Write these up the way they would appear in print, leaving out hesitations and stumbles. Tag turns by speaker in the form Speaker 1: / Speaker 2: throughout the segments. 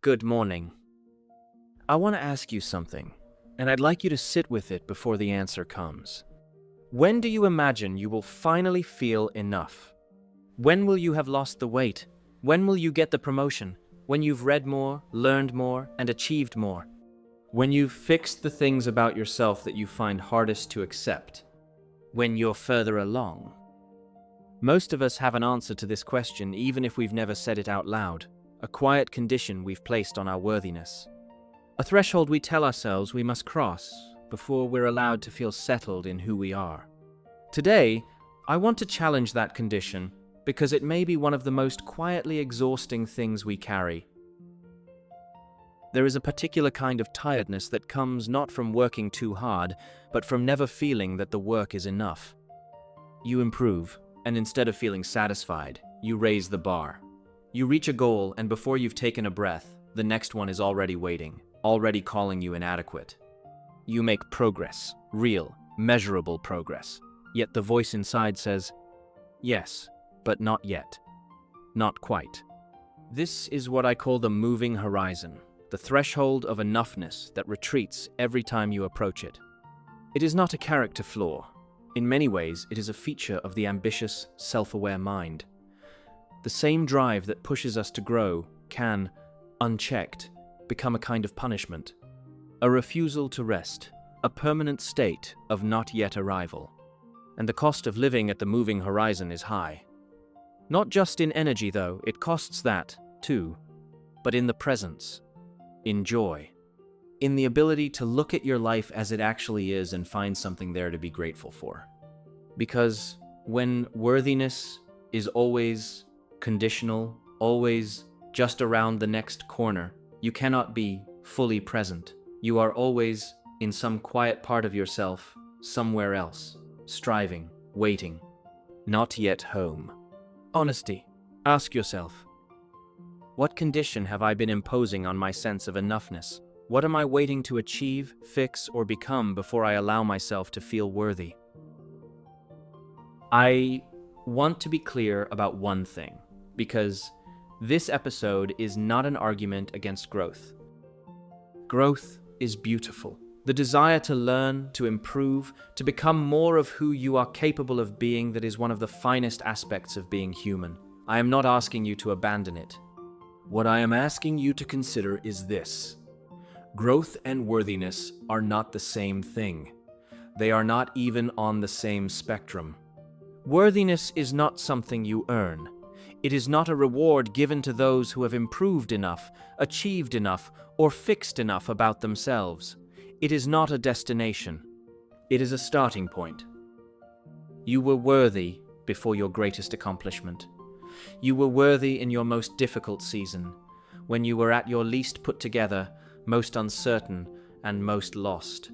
Speaker 1: Good morning. I want to ask you something, and I'd like you to sit with it before the answer comes. When do you imagine you will finally feel enough? When will you have lost the weight? When will you get the promotion? When you've read more, learned more, and achieved more? When you've fixed the things about yourself that you find hardest to accept? When you're further along? Most of us have an answer to this question even if we've never said it out loud, a quiet condition we've placed on our worthiness. A threshold we tell ourselves we must cross before we're allowed to feel settled in who we are. Today, I want to challenge that condition because it may be one of the most quietly exhausting things we carry. There is a particular kind of tiredness that comes not from working too hard, but from never feeling that the work is enough. You improve, and instead of feeling satisfied, you raise the bar. You reach a goal, and before you've taken a breath, the next one is already waiting, already calling you inadequate. You make progress, real, measurable progress. Yet the voice inside says, yes, but not yet. Not quite. This is what I call the moving horizon, the threshold of enoughness that retreats every time you approach it. It is not a character flaw. In many ways, it is a feature of the ambitious, self-aware mind. The same drive that pushes us to grow can, unchecked, become a kind of punishment, a refusal to rest, a permanent state of not yet arrival. And the cost of living at the moving horizon is high. Not just in energy, though, it costs that, too, but in the presence, in joy, in the ability to look at your life as it actually is and find something there to be grateful for. Because when worthiness is always conditional, always just around the next corner, you cannot be fully present. You are always in some quiet part of yourself, somewhere else, striving, waiting, not yet home. Honesty. Ask yourself, what condition have I been imposing on my sense of enoughness? What am I waiting to achieve, fix, or become before I allow myself to feel worthy? I want to be clear about one thing, because this episode is not an argument against growth. Growth is beautiful. The desire to learn, to improve, to become more of who you are capable of being, that is one of the finest aspects of being human. I am not asking you to abandon it. What I am asking you to consider is this. Growth and worthiness are not the same thing. They are not even on the same spectrum. Worthiness is not something you earn. It is not a reward given to those who have improved enough, achieved enough, or fixed enough about themselves. It is not a destination. It is a starting point. You were worthy before your greatest accomplishment. You were worthy in your most difficult season, when you were at your least put together, most uncertain, and most lost.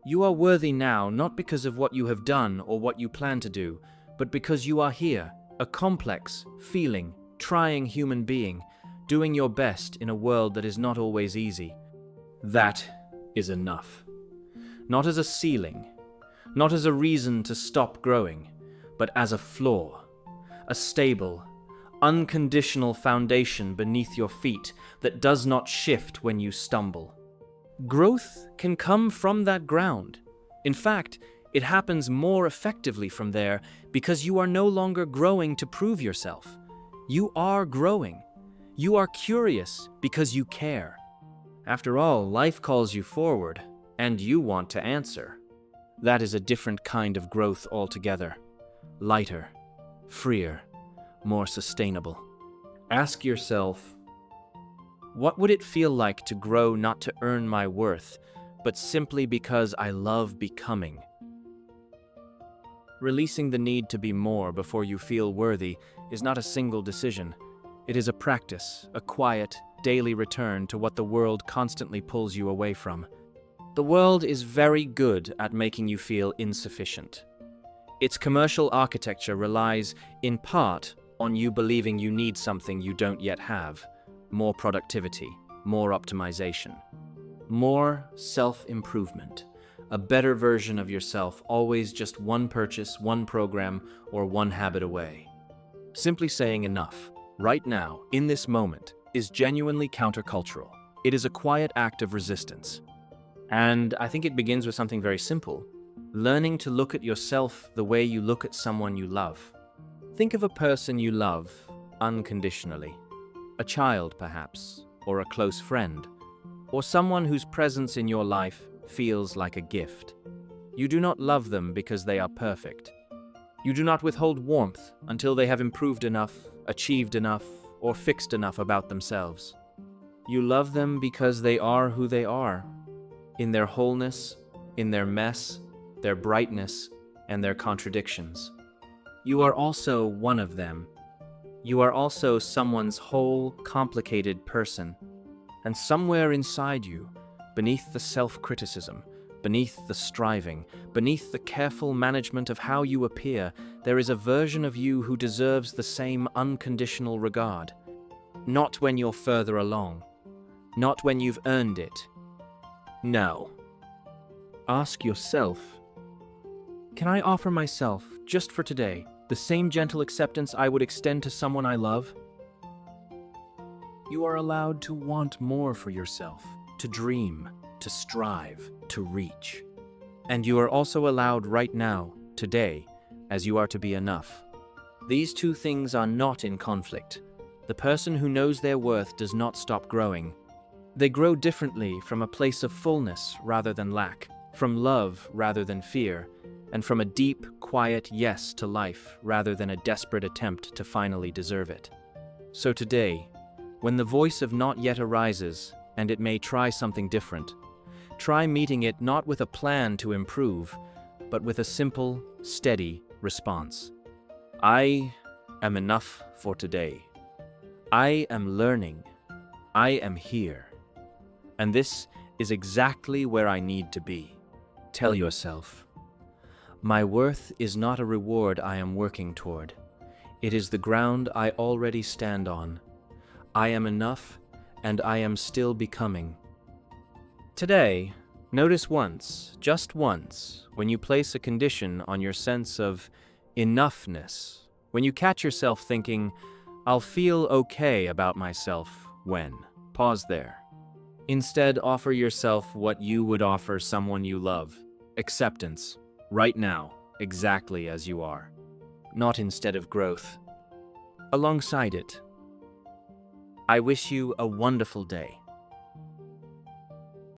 Speaker 1: You are worthy now not because of what you have done or what you plan to do, but because you are here, a complex, feeling, trying human being, doing your best in a world that is not always easy. That is enough. Not as a ceiling, not as a reason to stop growing, but as a floor, a stable, unconditional foundation beneath your feet that does not shift when you stumble. Growth can come from that ground. In fact, it happens more effectively from there because you are no longer growing to prove yourself. You are growing. You are curious because you care. After all, life calls you forward, and you want to answer. That is a different kind of growth altogether. Lighter, freer, more sustainable. Ask yourself, what would it feel like to grow not to earn my worth, but simply because I love becoming? Releasing the need to be more before you feel worthy is not a single decision. It is a practice, a quiet, daily return to what the world constantly pulls you away from. The world is very good at making you feel insufficient. Its commercial architecture relies, in part, on you believing you need something you don't yet have. More productivity, more optimization, more self-improvement. A better version of yourself, always just one purchase, one program, or one habit away. Simply saying enough, right now, in this moment, is genuinely countercultural. It is a quiet act of resistance. And I think it begins with something very simple: learning to look at yourself the way you look at someone you love. Think of a person you love unconditionally. A child, perhaps, or a close friend, or someone whose presence in your life feels like a gift. You do not love them because they are perfect. You do not withhold warmth until they have improved enough, achieved enough, or fixed enough about themselves. You love them because they are who they are, in their wholeness, in their mess, their brightness, and their contradictions. You are also one of them. You are also someone's whole, complicated person. And somewhere inside you, beneath the self-criticism, beneath the striving, beneath the careful management of how you appear, there is a version of you who deserves the same unconditional regard. Not when you're further along. Not when you've earned it. No. Ask yourself, can I offer myself, just for today, the same gentle acceptance I would extend to someone I love? You are allowed to want more for yourself, to dream, to strive, to reach. And you are also allowed right now, today, as you are to be enough. These two things are not in conflict. The person who knows their worth does not stop growing. They grow differently from a place of fullness rather than lack, from love rather than fear, and from a deep, quiet yes to life rather than a desperate attempt to finally deserve it. So today, when the voice of not yet arises, and it may try something different, try meeting it not with a plan to improve, but with a simple, steady response. I am enough for today. I am learning. I am here. And this is exactly where I need to be. Tell yourself, my worth is not a reward I am working toward. It is the ground I already stand on. I am enough, and I am still becoming. Today, notice once, just once, when you place a condition on your sense of enoughness, when you catch yourself thinking, I'll feel okay about myself when. Pause there. Instead, offer yourself what you would offer someone you love: acceptance, right now, exactly as you are, not instead of growth. Alongside it, I wish you a wonderful day.